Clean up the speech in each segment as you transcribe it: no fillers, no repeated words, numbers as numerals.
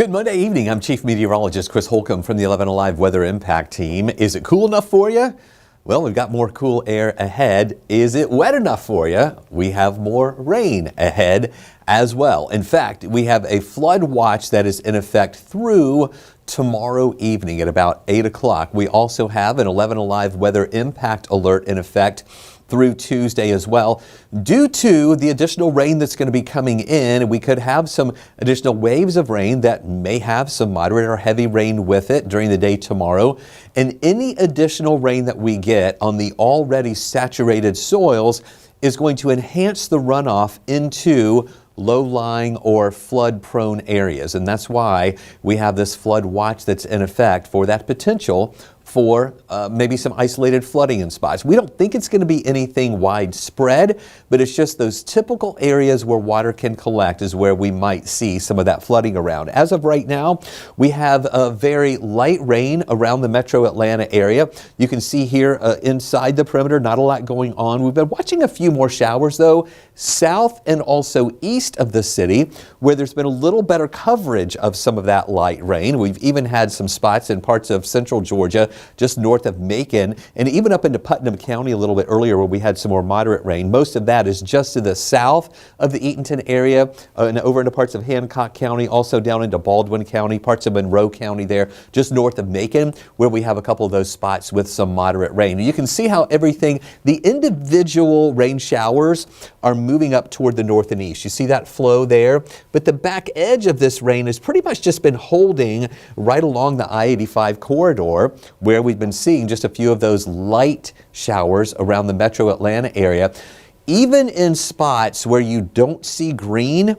Good Monday evening. I'm Chief Meteorologist Chris Holcomb from the 11 Alive Weather Impact Team. Is it cool enough for you? Well, we've got more cool air ahead. Is it wet enough for you? We have more rain ahead as well. In fact, we have a flood watch that is in effect through tomorrow evening at about 8 o'clock. We also have an 11 Alive Weather Impact Alert in effect through Tuesday as well. Due to the additional rain that's going to be coming in, we could have some additional waves of rain that may have some moderate or heavy rain with it during the day tomorrow. And any additional rain that we get on the already saturated soils is going to enhance the runoff into low-lying or flood-prone areas. And that's why we have this flood watch that's in effect for that potential for maybe some isolated flooding in spots. We don't think it's going to be anything widespread, but it's just those typical areas where water can collect is where we might see some of that flooding around. As of right now, we have a very light rain around the metro Atlanta area. You can see here inside the perimeter, not a lot going on. We've been watching a few more showers though, south and also east of the city, where there's been a little better coverage of some of that light rain. We've even had some spots in parts of central Georgia, just north of Macon, and even up into Putnam County a little bit earlier where we had some more moderate rain. Most of that is just to the south of the Eatonton area and over into parts of Hancock County, also down into Baldwin County, parts of Monroe County there, just north of Macon, where we have a couple of those spots with some moderate rain. You can see how the individual rain showers are moving up toward the north and east. You see that flow there, but the back edge of this rain has pretty much just been holding right along the I-85 corridor, where we've been seeing just a few of those light showers around the metro Atlanta area. Even in spots where you don't see green,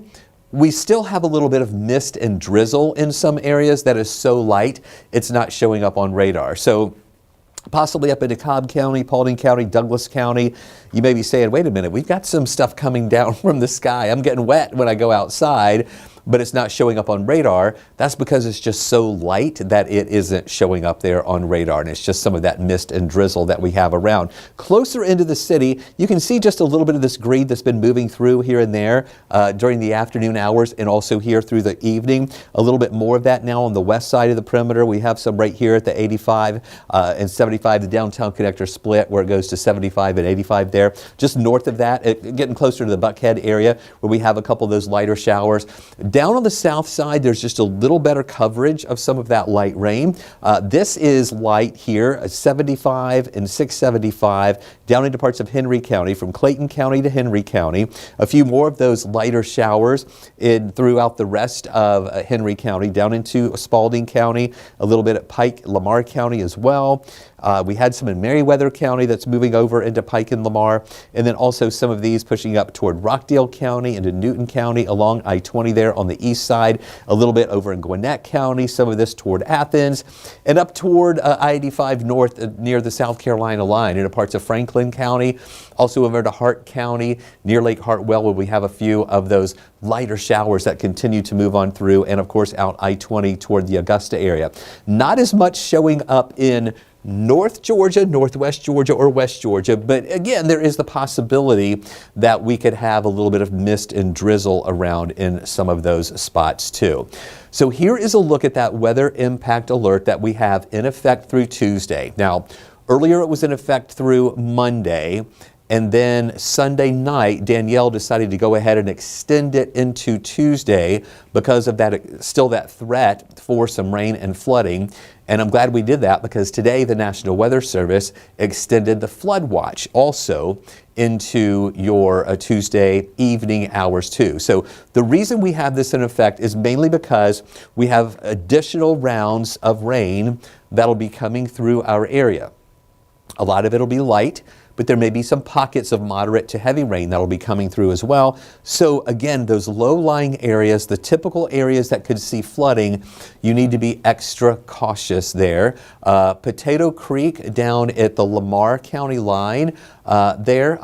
we still have a little bit of mist and drizzle in some areas that is so light it's not showing up on radar. So possibly up into Cobb County, Paulding County, Douglas County, you may be saying, wait a minute, we've got some stuff coming down from the sky. I'm getting wet when I go outside, but it's not showing up on radar. That's because it's just so light that it isn't showing up there on radar, and it's just some of that mist and drizzle that we have around. Closer into the city, you can see just a little bit of this green that's been moving through here and there during the afternoon hours and also here through the evening. A little bit more of that now on the west side of the perimeter. We have some right here at the 85 and 75, the downtown connector split where it goes to 75 and 85 there. Just north of that, getting closer to the Buckhead area where we have a couple of those lighter showers. Down on the south side, there's just a little better coverage of some of that light rain. This is light here, 75 and 675, down into parts of Henry County, from Clayton County to Henry County. A few more of those lighter showers throughout the rest of Henry County, down into Spalding County, a little bit at Pike, Lamar County as well. We had some in Meriwether County that's moving over into Pike and Lamar, and then also some of these pushing up toward Rockdale County into Newton County along I-20 there on the east side, a little bit over in Gwinnett County, some of this toward Athens, and up toward I-85 north near the South Carolina line into parts of Franklin County, also over to Hart County, near Lake Hartwell, where we have a few of those lighter showers that continue to move on through, and of course out I-20 toward the Augusta area. Not as much showing up in North Georgia, Northwest Georgia, or West Georgia, but again, there is the possibility that we could have a little bit of mist and drizzle around in some of those spots too. So here is a look at that weather impact alert that we have in effect through Tuesday. Now, earlier it was in effect through Monday, and then Sunday night, Danielle decided to go ahead and extend it into Tuesday because of that, still that threat for some rain and flooding. And I'm glad we did that because today the National Weather Service extended the flood watch also into your Tuesday evening hours too. So the reason we have this in effect is mainly because we have additional rounds of rain that'll be coming through our area. A lot of it'll be light, but there may be some pockets of moderate to heavy rain that'll be coming through as well. So again, those low-lying areas, the typical areas that could see flooding, you need to be extra cautious there. Potato Creek down at the Lamar County line there,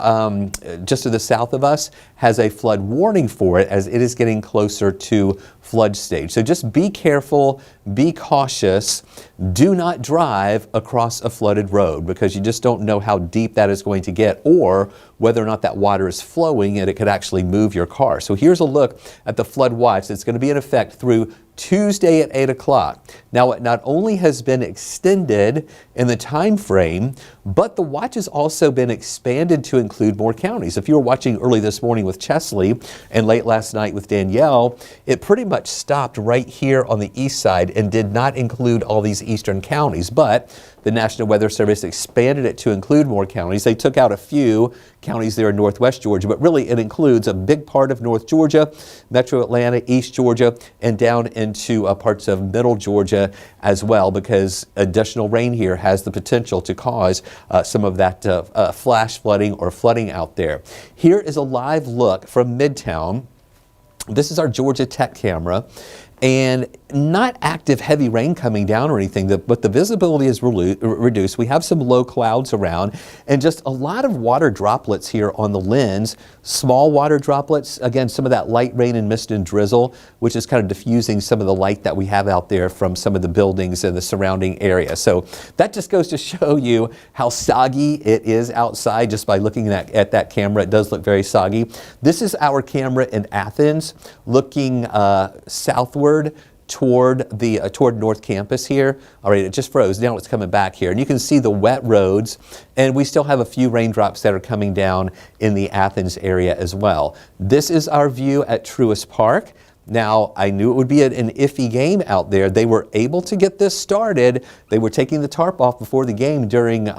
just to the south of us, has a flood warning for it as it is getting closer to flood stage. So just be careful, be cautious. Do not drive across a flooded road because you just don't know how deep that is going to get or whether or not that water is flowing and it could actually move your car. So here's a look at the flood watch that's going to be in effect through Tuesday at 8 o'clock. Now, it not only has been extended in the time frame, but the watch has also been expanded to include more counties. If you were watching early this morning with Chesley and late last night with Danielle, it pretty much stopped right here on the east side and did not include all these eastern counties. But the National Weather Service expanded it to include more counties. They took out a few counties there in northwest Georgia, but really it includes a big part of North Georgia, Metro Atlanta, East Georgia, and down into parts of Middle Georgia as well, because additional rain here has the potential to cause some of that flash flooding or flooding out there. Here is a live look from Midtown. This is our Georgia Tech camera. And not active heavy rain coming down or anything, but the visibility is reduced. We have some low clouds around and just a lot of water droplets here on the lens. Small water droplets, again, some of that light rain and mist and drizzle, which is kind of diffusing some of the light that we have out there from some of the buildings in the surrounding area. So that just goes to show you how soggy it is outside just by looking at that camera. It does look very soggy. This is our camera in Athens looking southward toward North Campus here. All right, it just froze. Now it's coming back here. And you can see the wet roads, and we still have a few raindrops that are coming down in the Athens area as well. This is our view at Truist Park. Now, I knew it would be an iffy game out there. They were able to get this started. They were taking the tarp off before the game during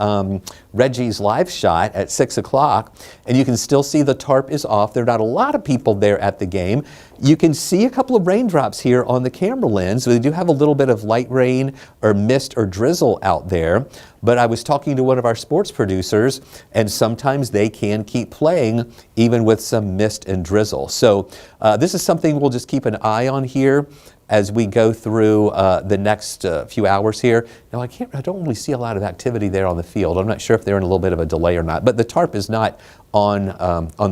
Reggie's live shot at 6 o'clock, and you can still see the tarp is off. There are not a lot of people there at the game. You can see a couple of raindrops here on the camera lens. We do have a little bit of light rain or mist or drizzle out there, but I was talking to one of our sports producers, and sometimes they can keep playing even with some mist and drizzle. So this is something we'll just keep an eye on here as we go through the next few hours here. Now, I don't really see a lot of activity there on the field. I'm not sure if they're in a little bit of a delay or not, but the tarp is not on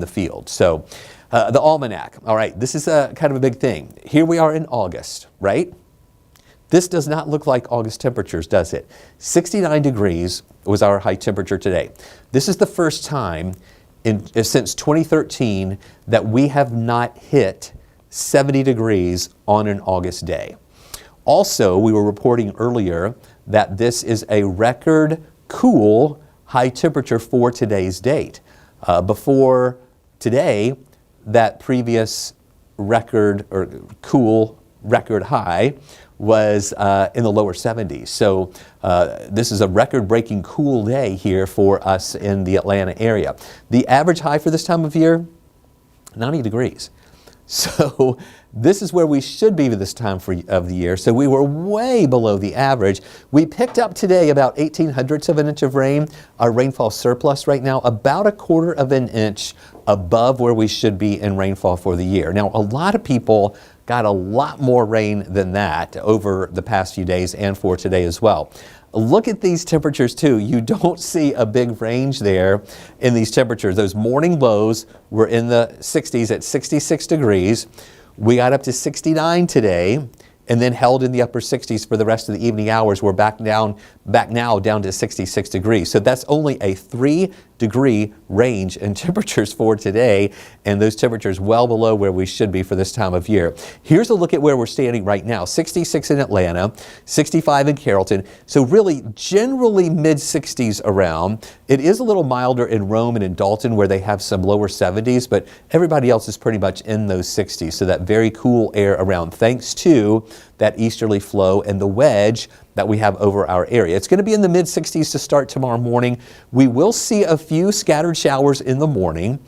the field. So the almanac. All right, this is kind of a big thing. Here we are in August, right? This does not look like August temperatures, does it? 69 degrees was our high temperature today. This is the first time since 2013 that we have not hit 70 degrees on an August day. Also, we were reporting earlier that this is a record cool high temperature for today's date. Before today, that previous record or cool record high was in the lower 70s. So this is a record-breaking cool day here for us in the Atlanta area. The average high for this time of year, 90 degrees. So this is where we should be this time of the year. So we were way below the average. We picked up today about 0.18 of an inch of rain. Our rainfall surplus right now, about 1/4 of an inch above where we should be in rainfall for the year. Now, a lot of people got a lot more rain than that over the past few days and for today as well. Look at these temperatures too. You don't see a big range there in these temperatures. Those morning lows were in the 60s at 66 degrees. We got up to 69 today and then held in the upper 60s for the rest of the evening hours. We're back now down to 66 degrees. So that's only a 3-degree range in temperatures for today, and those temperatures well below where we should be for this time of year. Here's a look at where we're standing right now. 66 in Atlanta, 65 in Carrollton. So really generally mid-60s around. It is a little milder in Rome and in Dalton where they have some lower 70s, but everybody else is pretty much in those 60s. So that very cool air around, thanks to that easterly flow and the wedge that we have over our area. It's going to be in the mid-60s to start tomorrow morning. We will see a few scattered showers in the morning,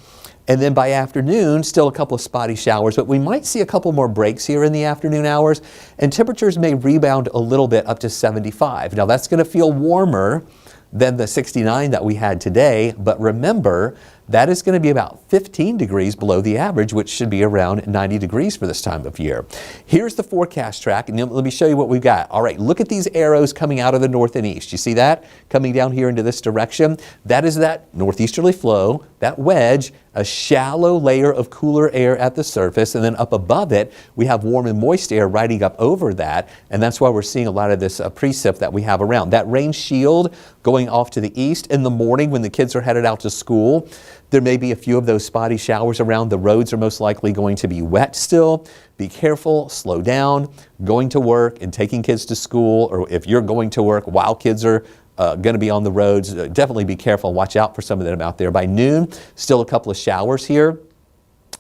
and then by afternoon, still a couple of spotty showers, but we might see a couple more breaks here in the afternoon hours, and temperatures may rebound a little bit up to 75. Now, that's going to feel warmer than the 69 that we had today, but remember, that is going to be about 15 degrees below the average, which should be around 90 degrees for this time of year. Here's the forecast track, and let me show you what we've got. All right, look at these arrows coming out of the north and east. You see that? Coming down here into this direction. That is that northeasterly flow, that wedge, a shallow layer of cooler air at the surface, and then up above it, we have warm and moist air riding up over that, and that's why we're seeing a lot of this precip that we have around. That rain shield going off to the east in the morning when the kids are headed out to school. There may be a few of those spotty showers around. The roads are most likely going to be wet still. Be careful, slow down, going to work and taking kids to school, or if you're going to work while kids are going to be on the roads, definitely be careful. Watch out for some of them out there. By noon, still a couple of showers here.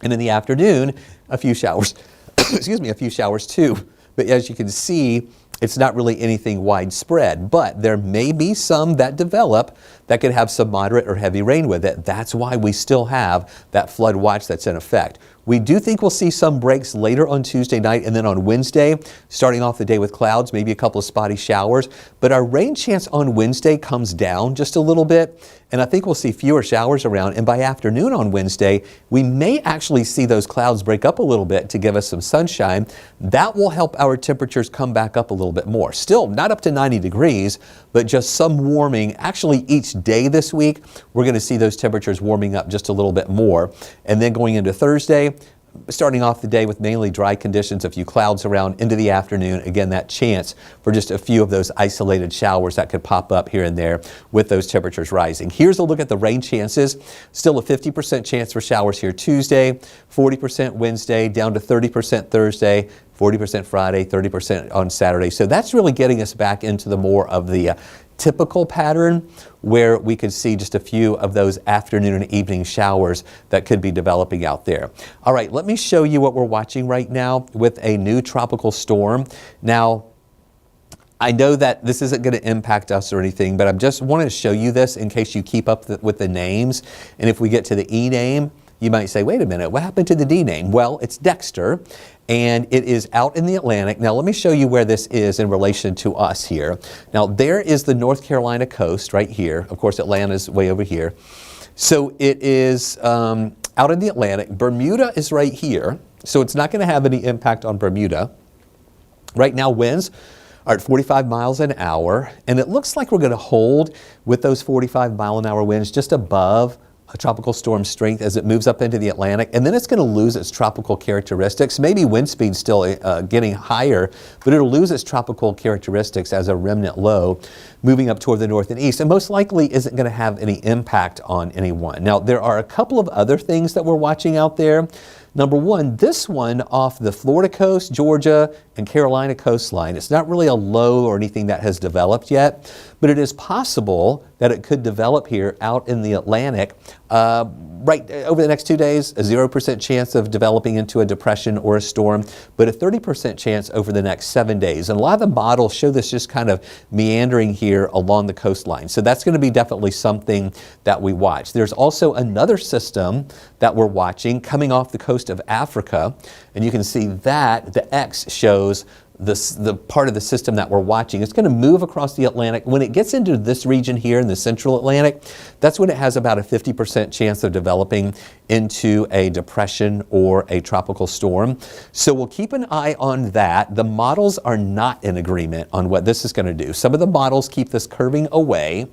And in the afternoon, a few showers. Excuse me, a few showers too. But as you can see, it's not really anything widespread, but there may be some that develop that could have some moderate or heavy rain with it. That's why we still have that flood watch that's in effect. We do think we'll see some breaks later on Tuesday night and then on Wednesday, starting off the day with clouds, maybe a couple of spotty showers. But our rain chance on Wednesday comes down just a little bit, and I think we'll see fewer showers around. And by afternoon on Wednesday, we may actually see those clouds break up a little bit to give us some sunshine. That will help our temperatures come back up a little bit more. Still not up to 90 degrees, but just some warming. Actually, each day this week, we're going to see those temperatures warming up just a little bit more. And then going into Thursday, starting off the day with mainly dry conditions, a few clouds around into the afternoon. Again, that chance for just a few of those isolated showers that could pop up here and there with those temperatures rising. Here's a look at the rain chances. Still a 50% chance for showers here Tuesday, 40% Wednesday, down to 30% Thursday, 40% Friday, 30% on Saturday. So that's really getting us back into the more of the typical pattern where we could see just a few of those afternoon and evening showers that could be developing out there. All right, let me show you what we're watching right now with a new tropical storm. Now, I know that this isn't going to impact us or anything, but I just wanted to show you this in case you keep up with the names. And if we get to the E name, you might say, wait a minute, what happened to the D name? Well, it's Dexter, and it is out in the Atlantic. Now, let me show you where this is in relation to us here. Now, there is the North Carolina coast right here. Of course, Atlanta's way over here. So it is out in the Atlantic. Bermuda is right here, so it's not going to have any impact on Bermuda. Right now, winds are at 45 miles an hour, and it looks like we're going to hold with those 45-mile-an-hour winds just above a tropical storm strength as it moves up into the Atlantic, and then it's going to lose its tropical characteristics. Maybe wind speed still getting higher, but it'll lose its tropical characteristics as a remnant low moving up toward the north and east, and most likely isn't going to have any impact on anyone. Now, there are a couple of other things that we're watching out there. Number one, this one off the Florida coast, Georgia, and Carolina coastline. It's not really a low or anything that has developed yet, but it is possible that it could develop here out in the Atlantic. Right over the next 2 days, a 0% chance of developing into a depression or a storm, but a 30% chance over the next 7 days. And a lot of the models show this just kind of meandering here along the coastline. So that's going to be definitely something that we watch. There's also another system that we're watching coming off the coast of Africa, and you can see that the X shows the part of the system that we're watching. It's going to move across the Atlantic. When it gets into this region here in the central Atlantic, that's when it has about a 50% chance of developing into a depression or a tropical storm. So we'll keep an eye on that. The models are not in agreement on what this is going to do. Some of the models keep this curving away.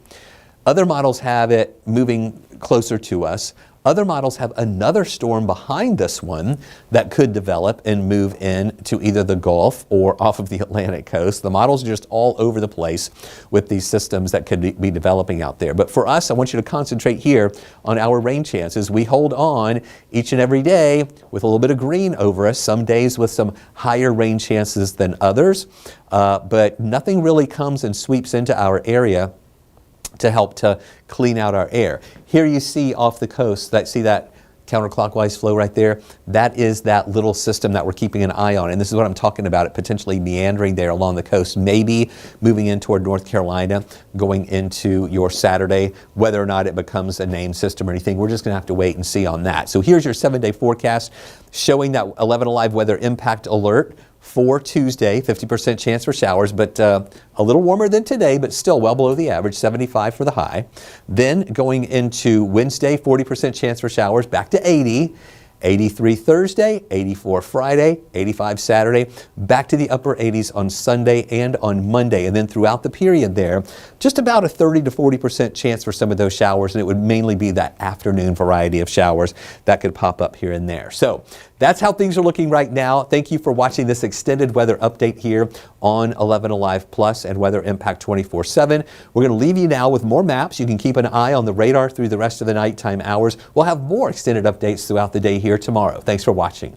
Other models have it moving closer to us. Other models have another storm behind this one that could develop and move in to either the Gulf or off of the Atlantic coast. The models are just all over the place with these systems that could be developing out there. But for us, I want you to concentrate here on our rain chances. We hold on each and every day with a little bit of green over us, some days with some higher rain chances than others, but nothing really comes and sweeps into our area to help to clean out our air. Here you see off the coast, see that counterclockwise flow right there? That is that little system that we're keeping an eye on. And this is what I'm talking about, it potentially meandering there along the coast, maybe moving in toward North Carolina, going into your Saturday. Whether or not it becomes a named system or anything, we're just going to have to wait and see on that. So here's your 7-day forecast showing that 11 Alive weather impact alert for Tuesday, 50% chance for showers, but a little warmer than today, but still well below the average, 75 for the high. Then going into Wednesday, 40% chance for showers, back to 80. 83 Thursday, 84 Friday, 85 Saturday, back to the upper 80s on Sunday and on Monday. And then throughout the period there, just about a 30 to 40% chance for some of those showers, and it would mainly be that afternoon variety of showers that could pop up here and there. So That's how things are looking right now. Thank you for watching this extended weather update here on 11 Alive Plus and Weather Impact 24/7. We're going to leave you now with more maps. You can keep an eye on the radar through the rest of the nighttime hours. We'll have more extended updates throughout the day here tomorrow. Thanks for watching.